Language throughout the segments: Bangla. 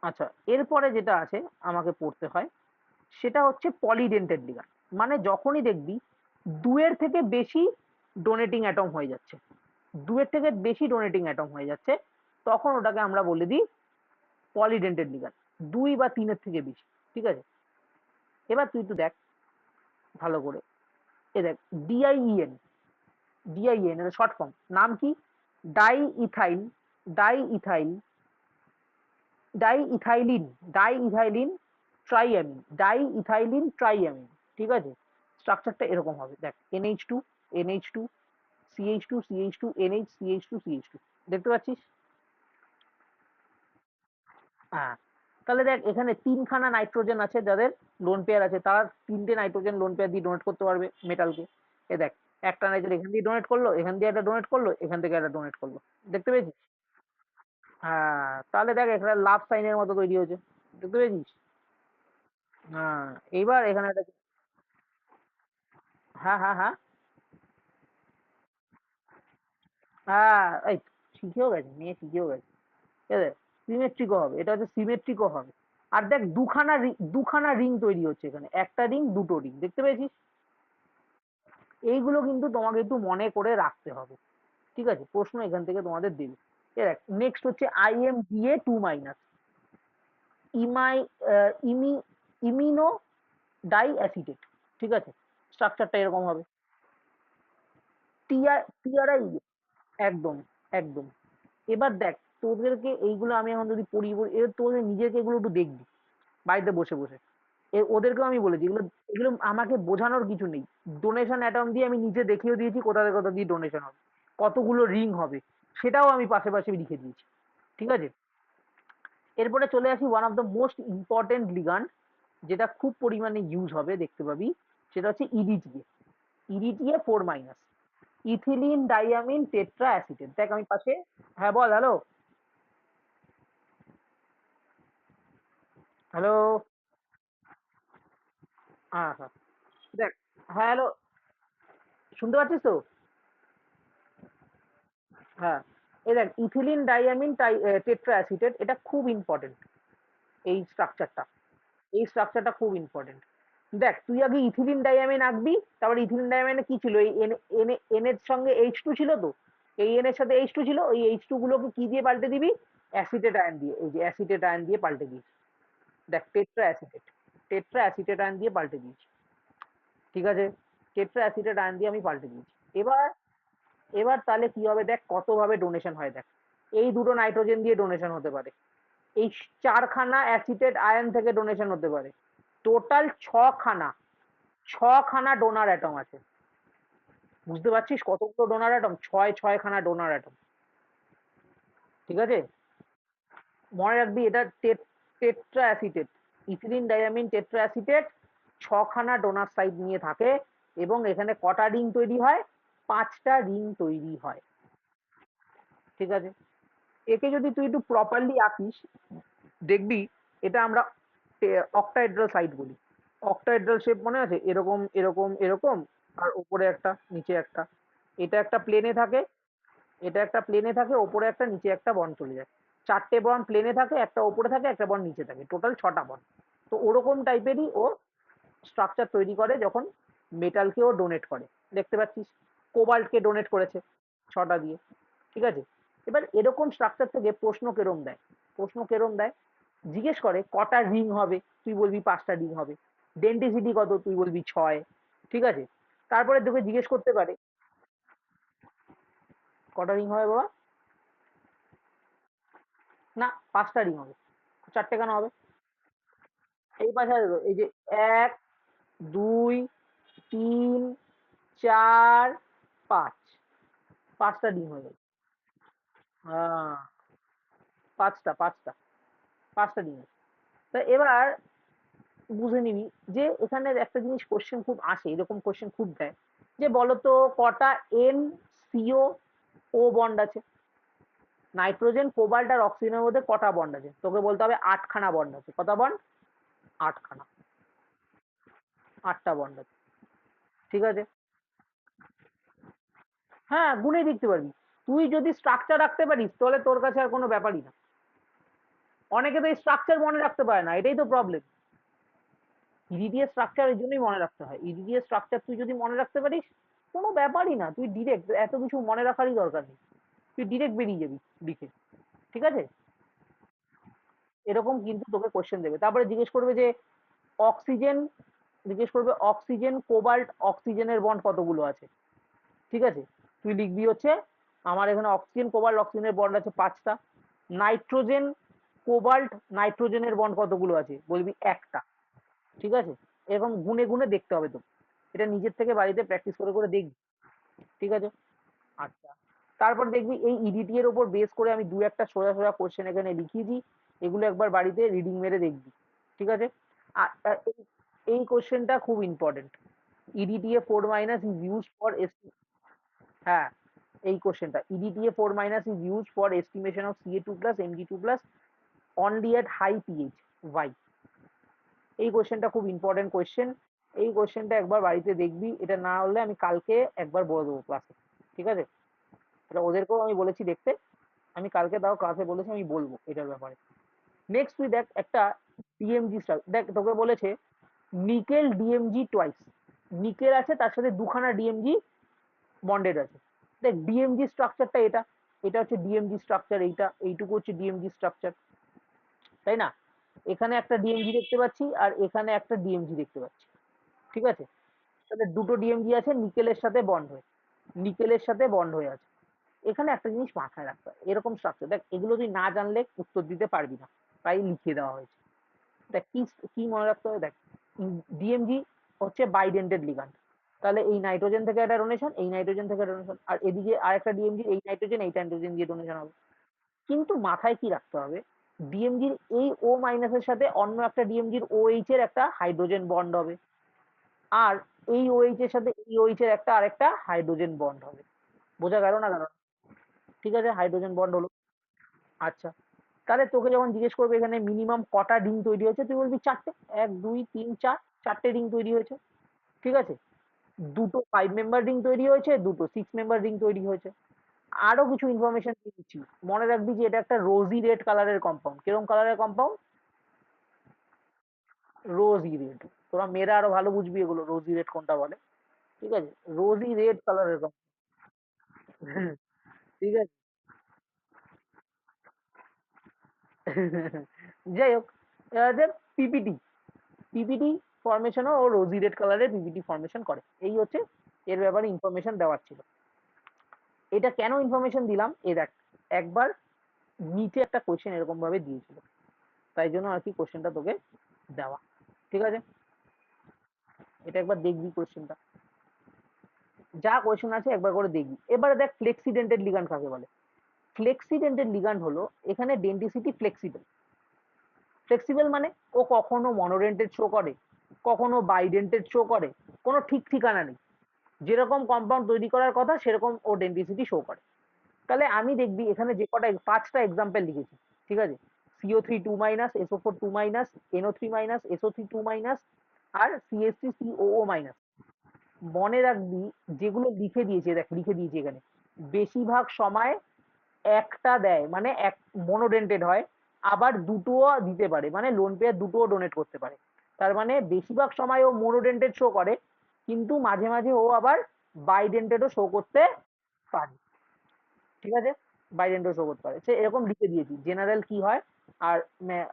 আচ্ছা, এরপরে যেটা আছে আমাকে পড়তে হয় সেটা হচ্ছে পলিডেন্টেড লিগান্ড। মানে যখনই দেখবি ২ এর থেকে বেশি ডোনেটিং অ্যাটম হয়ে যাচ্ছে, ২ এর থেকে বেশি ডোনেটিং অ্যাটম হয়ে যাচ্ছে, তখন ওটাকে আমরা বলে দিই পলিডেন্টেড লিগান্ড। ২ বা ৩ এর থেকে বেশি। ঠিক আছে? এবার তুই একটু দেখ ভালো করে। দেখ ডিআইইএন, ডিআইইএন এর শর্ট ফর্ম নাম কি? Die ethyl, die ethyl, die ethylene, die ethylene triamine, die ethylene triamine. ঠিক আছে? স্ট্রাকচারটা এরকম হবে। দেখ NH2, NH2, CH2, CH2, NH, CH2, CH2। দেখতে পাচ্ছিস? হ্যাঁ। তাহলে দেখ এখানে ৩ খানা নাইট্রোজেন আছে যাদের লোন পেয়ার আছে। তারা ৩ টে নাইট্রোজেন লোন পেয়ার দিয়ে ডোনেট করতে পারবে মেটালকে। দেখ একটা নাইট্রোজেন এখান দিয়ে ডোনেট করলো, এখান দিয়ে একটা ডোনেট করলো, এখান থেকে একটা ডোনেট করলো। দেখতে পেয়েছিস? হ্যাঁ, তাহলে দেখ এখানে লাভ সাইনের মতো তৈরি হয়েছে। দেখতে পেয়েছিস? হ্যাঁ, এইবার এখানে একটা হ্যাঁ, হ্যাঁ, হ্যাঁ, হ্যাঁ, এই শিখেও গেছে, মেয়ে শিখেও গেছে। ঠিক আছে? সিমেট্রিকও হবে। এটা হচ্ছে সিমেট্রিকও হবে। আর দেখ দুখানা রিং তৈরি হচ্ছে এখানে। একটা রিং, দুটো রিং। দেখতে পেয়েছিস? এইগুলো কিন্তু তোমাকে একটু মনে করে রাখতে হবে। ঠিক আছে? প্রশ্ন এখান থেকে তোমাদের দেবে। দেখ নেক্সট হচ্ছে IMDA2-। ইমাই ইমি ইমিনো ডাই অ্যাসিটেট। ঠিক আছে? স্ট্রাকচারটা এরকম হবে। টিআরআই একদম, একদম। এবার দেখ তোদেরকে এইগুলো আমি এখন যদি পড়ি, এবার তোদের নিজেকে এগুলো একটু দেখবি বাড়িতে বসে বসে। ওদেরকেও আমি বলেছি এগুলো, এগুলো আমাকে বোঝানোর কিছু নেই। ডোনেশন অ্যাটম দিয়ে আমি নিজে দেখিয়ে দিয়েছি কোথা থেকে কোথা দিয়ে ডোনেশন হবে, কতগুলো রিং হবে, সেটাও আমি পাশে পাশে লিখে দিয়েছি। ঠিক আছে? এরপরে চলে আসি one of the most important ligand, যেটা খুব পরিমাণে ইউজ হবে দেখতে পাবি, সেটা হচ্ছে EDTA. EDTA 4-। Ethylene diamine tetra acetate. দেখ আমি পাশে, হ্যাঁ বল। Hello, hello. হ্যাঁ, হ্যাঁ, দেখ, হ্যাঁ হ্যালো, শুনতে পাচ্ছিস তো? হ্যাঁ, এই দেখ ইথিলিন ডাইয়ামিন টেট্রা অ্যাসিটেট, এটা খুব ইম্পর্টেন্ট। এই স্ট্রাকচারটা, এই স্ট্রাকচারটা খুব ইম্পর্টেন্ট। দেখ তুই আগে ইথিলিন ডাইয়ামিন আঁকবি, তারপর ইথিলিন ডাইয়ামিনে কি ছিল, এই এন এর সঙ্গে H2 ছিল তো, এই এন এর সাথে H2 ছিল, ওই H2 গুলোকে কি দিয়ে পাল্টে দিবি? অ্যাসিটেট আয়ন দিয়ে। এই যে অ্যাসিটেট আয়ন দিয়ে পাল্টে দিয়েছি। দেখ tetra acetate, tetra acetate ion দিয়ে পাল্টে দিয়েছি। ঠিক আছে? টেট্রা অ্যাসিটেট আয়ন দিয়ে আমি পাল্টে দিয়েছি। এবার এবার তাহলে কি হবে, দেখ কতভাবে ডোনেশন হয়। দেখ এই দুটো নাইট্রোজেন দিয়ে ডোনেশন হতে পারে, এই 4খানা অ্যাসিটেট আয়ন থেকে ডোনেশন হতে পারে। টোটাল 6খানা, 6খানা ডোনার অ্যাটম আছে। বুঝতে পারছিস কতগুলো ডোনার অ্যাটম? 6 খানা ডোনার অ্যাটম। ঠিক আছে? মনে রাখবি এটা tetra acetate, ethylene diamine tetra acetate 6খানা ডোনার সাইড নিয়ে থাকে, এবং এখানে কটা রিং তৈরি হয়? 5টা রিং তৈরি হয়। ঠিক আছে? একে যদি তুই একটু প্রপারলি আঁকিস, দেখবি এটা আমরা অক্টাহেড্রাল সাইড বলি। অক্টাহেড্রাল শেপ মনে আছে? এরকম, এরকম, এরকম, আর উপরে একটা, নিচে একটা। এটা একটা প্লেনে থাকে, এটা একটা প্লেনে থাকে, ওপরে একটা, নিচে একটা বন্ড চলে যায়। 4টে বন্ড প্লেনে থাকে, একটা ওপরে থাকে, একটা বন্ড নিচে থাকে, টোটাল 6টা বন্ড। তো ওরকম টাইপেরই ও স্ট্রাকচার তৈরি করে যখন মেটালকেও ডোনেট করে। দেখতে পাচ্ছিস কোবাল্টকে ডোনেট করেছে 6টা দিয়ে। ঠিক আছে? এবার এরকম স্ট্রাকচার থেকে প্রশ্ন কেরম দেয়, প্রশ্ন কেরম দেয়, জিজ্ঞেস করে কটা রিং হবে, তুই বলবি 5টা রিং হবে। ডেন্সিটি কত, তুই বলবি 6। ঠিক আছে? তারপরে তোকে জিজ্ঞেস করতে পারে কটা রিং হবে বাবা? না, 5টা রিং হবে। 4টে কেন হবে? এই পাশে আছে তো, এই যে 1, 2, 3, 4, 5, 5টা রিং হয়ে গেছে। হ্যাঁ, 5টা রিং আছে। তা এবার বুঝে নিবি যে এখানে একটা জিনিস কোশ্চেন খুব আসে, এরকম কোশ্চেন খুব দেয়, যে বলতো কটা NCO বন্ড আছে? নাইট্রোজেন, কোবাল্ট আর অক্সিজেনের মধ্যে কটা বন্ড আছে? তোকে বলতে হবে 8খানা বন্ড আছে। কটা বন্ড? 8খানা। 8টা বন্ড আছে। ঠিক আছে? হ্যাঁ, গুনে দেখতে পারবি। তুই যদি স্ট্রাকচার রাখতে পারিস তাহলে তোর কাছে আর কোনো ব্যাপারই না। অনেকে তো এই স্ট্রাকচার মনে রাখতে পারে না, এটাই তো প্রবলেম। ইরিডিএর স্ট্রাকচার এই জন্যই মনে রাখতে হয়। ইরিডিএর স্ট্রাকচার তুই যদি মনে রাখতে পারিস, কোনো ব্যাপারই না, তুই ডিরেক্ট এত কিছু মনে রাখারই দরকার নেই, তুই ডিরেক্ট বেরিয়ে যাবি লিখে। ঠিক আছে? এরকম কিন্তু তোকে কোশ্চেন দেবে, তারপরে জিজ্ঞেস করবে যে অক্সিজেন, জিজ্ঞেস করবে অক্সিজেন কোবাল্ট অক্সিজেনের বন্ড কতগুলো আছে। ঠিক আছে? তুই লিখবি হচ্ছে আমার এখানে অক্সিজেন কোবাল্ট অক্সিজেনের বন্ড আছে 5টা। নাইট্রোজেন কোবাল্ট নাইট্রোজেনের বন্ড কতগুলো আছে, বলবি একটা। ঠিক আছে? এরকম গুনে গুনে দেখতে হবে তো, এটা নিজের থেকে বাড়িতে প্র্যাকটিস করে করে দেখবি। ঠিক আছে? আচ্ছা, তারপর দেখবি এই ইডিটি এর উপর বেস করে আমি দু একটা সোজা সোজা কোশ্চেন এখানে লিখিয়েছি, এগুলো একবার বাড়িতে রিডিং মেরে দেখবি। ঠিক আছে? এই কোশ্চেনটা খুব important. EDTA 4- is used for হ্যাঁ, এই কোশ্চেনটা EDTA 4- is used for estimation of Ca2 plus Mg2 plus only at high pH. Why? এই কোশ্চেনটা খুব ইম্পর্টেন্ট কোশ্চেন। এই কোশ্চেনটা একবার বাড়িতে দেখবি, এটা না হলে আমি কালকে একবার বলে দেবো ক্লাসে। ঠিক আছে? এটা ওদেরকেও আমি বলেছি দেখতে, আমি কালকে তাও ক্লাসে বলেছি আমি বলবো এটার ব্যাপারে। নেক্সট তুই দেখ একটা ডিএমজি দেখ, তোকে বলেছে নিকেল ডিএমজি টোয়াইস, নিকেল আছে তার সাথে দুখানা ডিএমজি বন্ডেড আছে। দেখ ডিএমজি স্ট্রাকচারটা এটা, এটা হচ্ছে ডিএমজি স্ট্রাকচার, এইটা এইটুকু হচ্ছে ডিএমজি স্ট্রাকচার, তাই না? এখানে একটা ডিএমজি দেখতে পাচ্ছি আর এখানে একটা ডিএমজি দেখতে পাচ্ছি। ঠিক আছে? তাহলে দুটো ডিএমজি আছে নিকেলের সাথে বন্ড হয়ে, নিকেলের সাথে বন্ড হয়ে আছে। এখানে একটা জিনিস মাথায় রাখতে হবে, এরকম স্ট্রাকচার দেখ, এগুলো তুই না জানলে উত্তর দিতে পারবি না, তাই লিখে দেওয়া হয়েছে। দেখ কি কি মনে রাখতে হবে, দেখ ডিএমজি হচ্ছে বাইডেন্টেড লিগান্ড, তাহলে এই নাইট্রোজেন থেকে একটা ডোনেশন, এই নাইট্রোজেন থেকে ডোনেশন, আর এদিকে আরেকটা ডিএমজি এই নাইট্রোজেন এই নাইট্রোজেন দিয়ে ডোনেশন হবে। কিন্তু মাথায় কি রাখতে হবে, ডিএমজির এই ও মাইনাসের সাথে অন্য একটা ডিএমজির ওএইচ এর একটা হাইড্রোজেন বন্ড হবে, আর এই ওএইচ এর সাথে এই ওএইচ এর একটা আরেকটা হাইড্রোজেন বন্ড হবে। বোঝা গেল না? গেল? ঠিক আছে, হাইড্রোজেন বন্ড হলো। আচ্ছা, তাহলে তোকে যখন জিজ্ঞেস করবে এখানে মিনিমাম কটা রিং তৈরি হয়েছে, তুই বলবি 4টে, 1 2 3 4, 4টে রিং তৈরি হয়েছে। ঠিক আছে? দুটো 5 মেম্বার রিং তৈরি হয়েছে, দুটো 6 মেম্বার রিং তৈরি হয়েছে। আরো কিছু ইনফরমেশন দিয়ে দিচ্ছি, মনে রাখবি যে এটা একটা রোজি রেড কালারের কম্পাউন্ড। কিরকম কালারের কম্পাউন্ড? রোজি রেড। তোরা মেয়েরা আরো ভালো বুঝবি এগুলো, রোজি রেড কোনটা বলে। ঠিক আছে? রোজি রেড কালারের কম্পাউন্ড। ঠিক আছে? যাই হোক, এবার পিপিটি, পিপিটি ফরমেশনও ও রোজি রেড কালারের পিপিটি ফরমেশন করে। এই হচ্ছে এর ব্যাপারে ইনফরমেশন দেওয়ার ছিল। এটা কেন ইনফরমেশন দিলাম, এ দেখ একবার নিচে একটা কোয়েশ্চেন এরকম ভাবে দিয়েছিল, তাই জন্য আর কি কোয়েশ্চেনটা তোকে দেওয়া। ঠিক আছে? এটা একবার দেখবি কোয়েশ্চেনটা, যা কোয়েশ্চেন আছে একবার করে দেখবি। এবারে দেখ ফ্লেক্সিডেন্টেড লিগান্ড কাকে বলে। ফ্লেক্সিডেন্টেড লিগান্ড হলো এখানে ডেন্টিসিটি ফ্লেক্সিবল। ফ্লেক্সিবল মানে ও কখনো মনোডেন্টেড শো করে, কখনো বাইডেন্টেড শো করে, কোনো ঠিক ঠিকানা নেই। যেরকম কম্পাউন্ড তৈরি করার কথা সেরকম ও ডেন্টিসিটি শো করে। তাহলে আমি দেখবি এখানে যে কটা 5টা এক্সাম্পল লিখেছি। ঠিক আছে? CO3 2-, SO4 2-, NO3-, SO3 2-, আর CH3 COO-। মনে রাখবি যেগুলো লিখে দিয়েছে, দেখ লিখে দিয়েছে এখানে বেশিরভাগ সময় একটা দেয় মানে এক মনোডেন্টেড হয়, আবার দুটোও দিতে পারে মানে লোন পেয়ার দুটোও ডোনেট করতে পারে। তার মানে বেশিরভাগ সময় ও মনোডেন্টেড শো করে, কিন্তু মাঝে মাঝে ও আবার বাইডেন্টেডও শো করতে পারে। ঠিক আছে? বাইডেন্টেড শো করতে পারে, সে এরকম লিখে দিয়েছি জেনারেল কি হয়, আর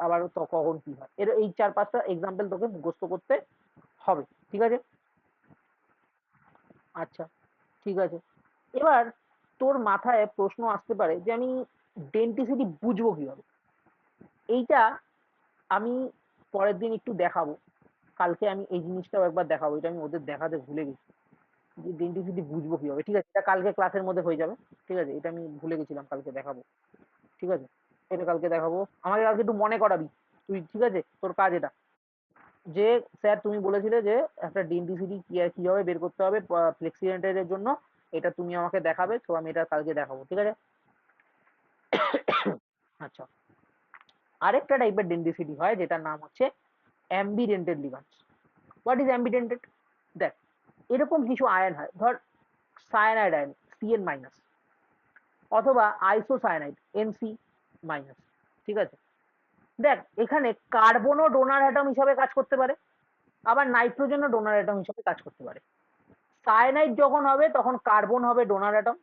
আবার কখন কি হয়, এর এই 4-5টা এক্সাম্পল তোকে মুখস্থ করতে হবে। ঠিক আছে? আচ্ছা, ঠিক আছে। এবার তোর মাথায় প্রশ্ন আসতে পারে যে আমি ডেন্টিসিটি বুঝবো কিভাবে। এইটা আমি পরের দিন একটু দেখাবো, কালকে আমি এই জিনিসটাও একবার দেখাবো, এটা আমি ওদের দেখাতে ভুলে গেছি যে ডেন্টিসিটি বুঝবো কিভাবে। ঠিক আছে? এটা কালকে ক্লাসের মধ্যে হয়ে যাবে। ঠিক আছে? এটা আমি ভুলে গেছিলাম, কালকে দেখাবো। ঠিক আছে? এটা কালকে দেখাবো, আমাকে কালকে একটু মনে করাবি তুই। ঠিক আছে? তোর কাজ এটা, যে স্যার তুমি বলেছিলে যে একটা ডেন্টিসিটি কিভাবে বের করতে হবে ফ্লেক্সিডেন্টের জন্য, এটা তুমি আমাকে দেখাবে, তো আমি এটা কালকে দেখাবো। ঠিক আছে? আচ্ছা, আরেকটা টাইপের ডেন্টিসিটি হয় যেটার নাম হচ্ছে অ্যাম্বিডেন্টেড লিগান্ডস। What is অ্যাম্বিডেন্টেড? দেখ এরকম কিছু আয়ন হয়, ধর সায়ানাইড আয়ন Cn-, অথবা আইসোসায়ানাইড Nc-। ঠিক আছে? দেখ এখানে কার্বনও ডোনার অ্যাটম হিসাবে কাজ করতে পারে, আবার নাইট্রোজেনও ডোনার অ্যাটম হিসাবে কাজ করতে পারে। সায়ানাইড যখন হবে তখন কার্বন হবে ডোনার অ্যাটম,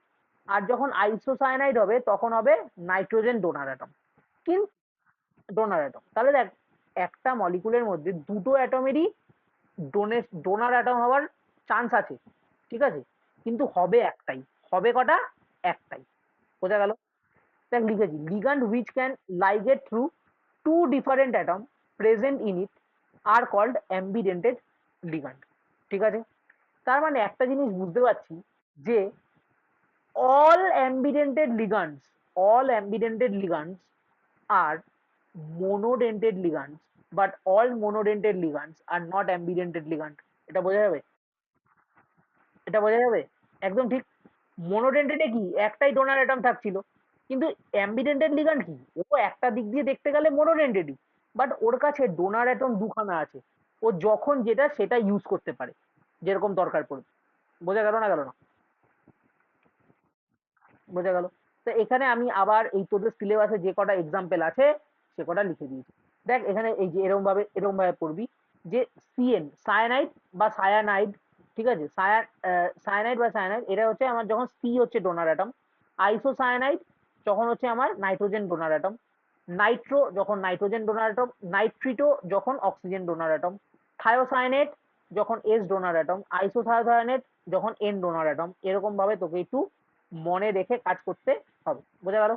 আর যখন আইসোসায়ানাইড হবে তখন হবে নাইট্রোজেন ডোনার অ্যাটম। কিন্তু ডোনার অ্যাটম, তাহলে দেখ একটা মলিকুলের মধ্যে দুটো অ্যাটমেরই ডোনার অ্যাটম হওয়ার চান্স আছে, ঠিক আছে, কিন্তু হবে একটাই। হবে কটা? একটাই। বোঝা গেল? দেখ লিখেছি, ligand which can ligate through two different atom present in it are called ambidentate ligand. ঠিক আছে, তার মানে একটা জিনিস বুঝতে পারছি যে all ambidentate ligands all ambidentate ligands are monodentate ligands, but all monodentate ligands are not ambidentate ligand। এটা বোঝা যাবে? এটা বোঝা যাবে? একদম ঠিক। মনোডেন্টেটে কি একটাই ডোনার অ্যাটম থাকছিল, কিন্তু অ্যাম্বিডেন্টেড লিগ্যান্ড কি, ও একটা দিক দিয়ে দেখতে গেলে মনোডেন্টেটই, বাট ওর কাছে ডোনার অ্যাটম দুখানা আছে, ও যখন যেটা সেটা ইউজ করতে পারে যেরকম দরকার পড়বে। বোঝা গেল না গেল না? বোঝা গেল? তো এখানে আমি আবার এই তোদের সিলেবাসে যে কটা এক্সাম্পল আছে সে কটা লিখে দিয়েছি। দেখ এখানে এই যে এরকম ভাবে পড়বি যে সিএন সায়ানাইড বা সায়ানাইড, ঠিক আছে, সায়ানাইড বা সায়ানাইড এটা হচ্ছে আমার যখন সি হচ্ছে ডোনার অ্যাটম, আইসোসায়ানাইড যখন হচ্ছে আমার নাইট্রোজেন ডোনার অ্যাটম, নাইট্রো যখন নাইট্রোজেন ডোনার অ্যাটম, নাইট্রিটো যখন অক্সিজেন ডোনার অ্যাটম, থায়োসায়ানেট যখন এস ডোনার অ্যাটম, আইসোথায়োসায়ানেট যখন এন ডোনার অ্যাটম। এরকম ভাবে তোকে একটু মনে রেখে কাজ করতে হবে। বোঝা গেল?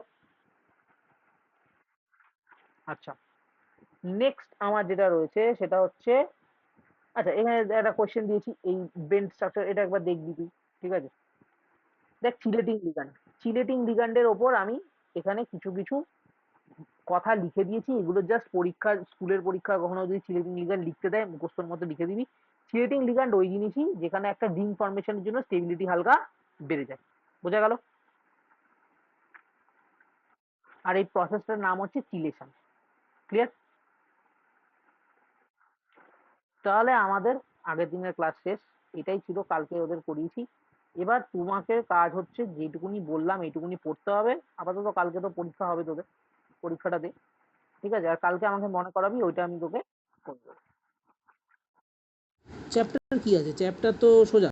আচ্ছা, নেক্সট আমার যেটা রয়েছে সেটা হচ্ছে, আচ্ছা এখানে একটা কোয়েশ্চেন দিয়েছি এই বেন্ড স্ট্রাকচার, এটা একবার দেখবি তুই, ঠিক আছে? দেখ চিলেটিং লিগ্যান্ড, চিলেটিং লিগ্যান্ডের ওপর আমি এখানে কিছু কিছু কথা লিখে দিয়েছি, এগুলো জাস্ট পরীক্ষা, স্কুলের পরীক্ষা কখনো যদি চিলেটিং লিগ্যান্ড লিখতে দেয় মুখস্থর মতো লিখে দিবি। চিলেটিং লিগ্যান্ড ওই জিনিসই যেখানে একটা রিং ফর্মেশনের জন্য স্টেবিলিটি হালকা বেড়ে যায়। বোঝা গেল? আর এই প্রসেসটার নাম হচ্ছে চিলেশন। ক্লিয়ার? তাহলে আমাদের আগের দিনের ক্লাস শেষ, এটাই ছিল, কালকে ওদের করিয়েছি। এবার তোমাকে কাজ হচ্ছে যেটুকুনি বললাম এইটুকুনি পড়তে হবে আপাতত, কালকে তো পরীক্ষা হবে তোদের, পরীক্ষাটা দে, ঠিক আছে, আর কালকে আমাকে মনে করাবি, ওইটা আমি তোকে করে দেবো। চ্যাপ্টার কি আছে? চ্যাপ্টার তো সোজা,